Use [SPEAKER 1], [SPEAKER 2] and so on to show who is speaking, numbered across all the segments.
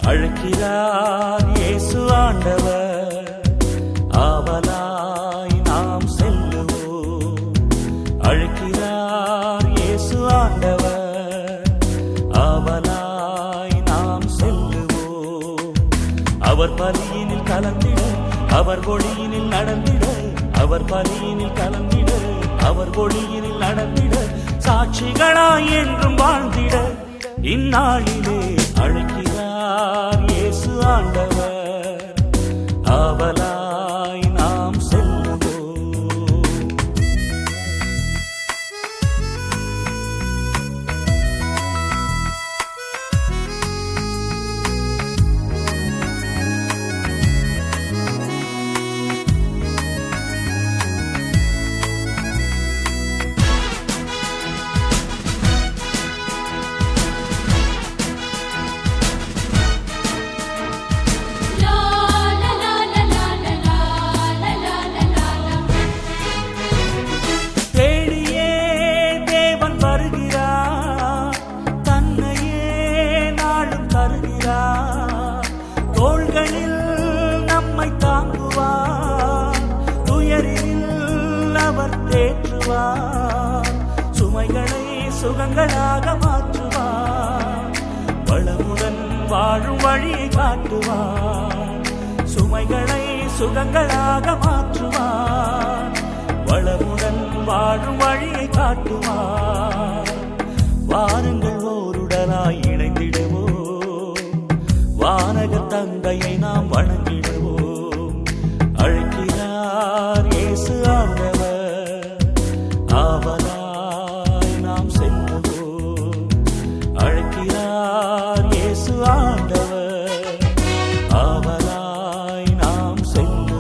[SPEAKER 1] அழைக்கிறார் இயேசு ஆண்டவர், ஆவலாய் நாம் செல்லுவோம். அழைக்கிறார் இயேசு ஆண்டவர், ஆவலாய் நாம் செல்லுவோம். அவர் பலியினில் கலந்திட, அவர் ஒளியினில் நடந்திட, அவர் பலியினில் கலந்திட, அவர் ஒளியினில் நடந்திட, சாட்சிகளாய் என்றும் வாழ்ந்திட இந்நாளிலே அழைக்கிறார் இயேசு ஆண்டவர், ஆவலாய் நாம் செல்லுவோம். தோள்களில் நம்மை தாங்குவார், துயரில் அவர் தேற்றுவார், சுமைகளை சுகங்களாக மாற்றுவார், வளமுடன் வாழும் வழியை காட்டுவார், சுமைகளை சுகங்களாக மாற்றுவார், வளமுடன் வாழும் வழியை காட்டுவார். வாருங்கள் ஓருடனாய் இணைந்திடுவோம், வானக தந்தையை நாம் வணங்கிடுவோம். அழைக்கிறார் இயேசு ஆண்டவர், ஆவலாய் நாம் செல்லுவோம். அழைக்கிறார் இயேசு ஆண்டவர், ஆவலாய் நாம் செல்லுவோம்.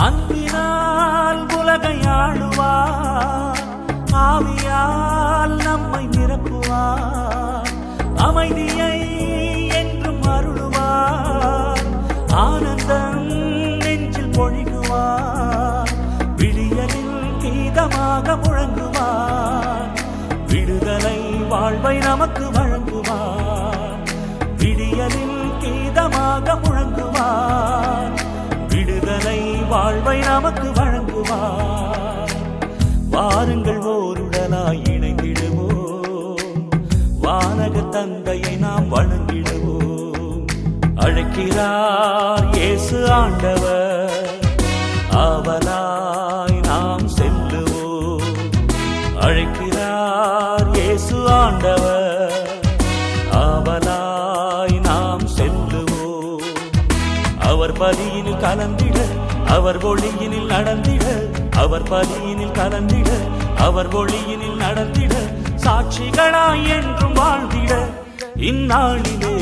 [SPEAKER 1] அன்பினால் உலகை ஆளுவார், ஆவியால் நம்மை நிரப்புவார், அமைதியை என்றும் அருளுவார், ஆனந்தம் நெஞ்சில் பொழிகுவார், விடியலில் கீதமாக முழங்குவார், விடுதலை வாழ்வை நமக்கு வழங்குவார், விடியலில் கீதமாக முழங்குவார், விடுதலை வாழ்வை நமக்கு வழங்குவார். வாருங்கள் ஓருடனாய் இணைந்திடுவோம், வானக தந்தையை நாம் வணங்கிடுவோம். அழைக்கிறார் இயேசு ஆண்டவர், ஆவலாய் நாம் செல்லுவோம். அழைக்கிறார் இயேசு ஆண்டவர், ஆவலாய் நாம் செல்லுவோம். அவர் பலியினில் கலந்திட, அவர் ஒளியினில் நடந்திட, அவர் பலியினில் கலந்திட, அவர் ஒளியினில் நடந்திட, சாட்சிகளாய் என்றும் வாழ்ந்திட இந்நாளிலே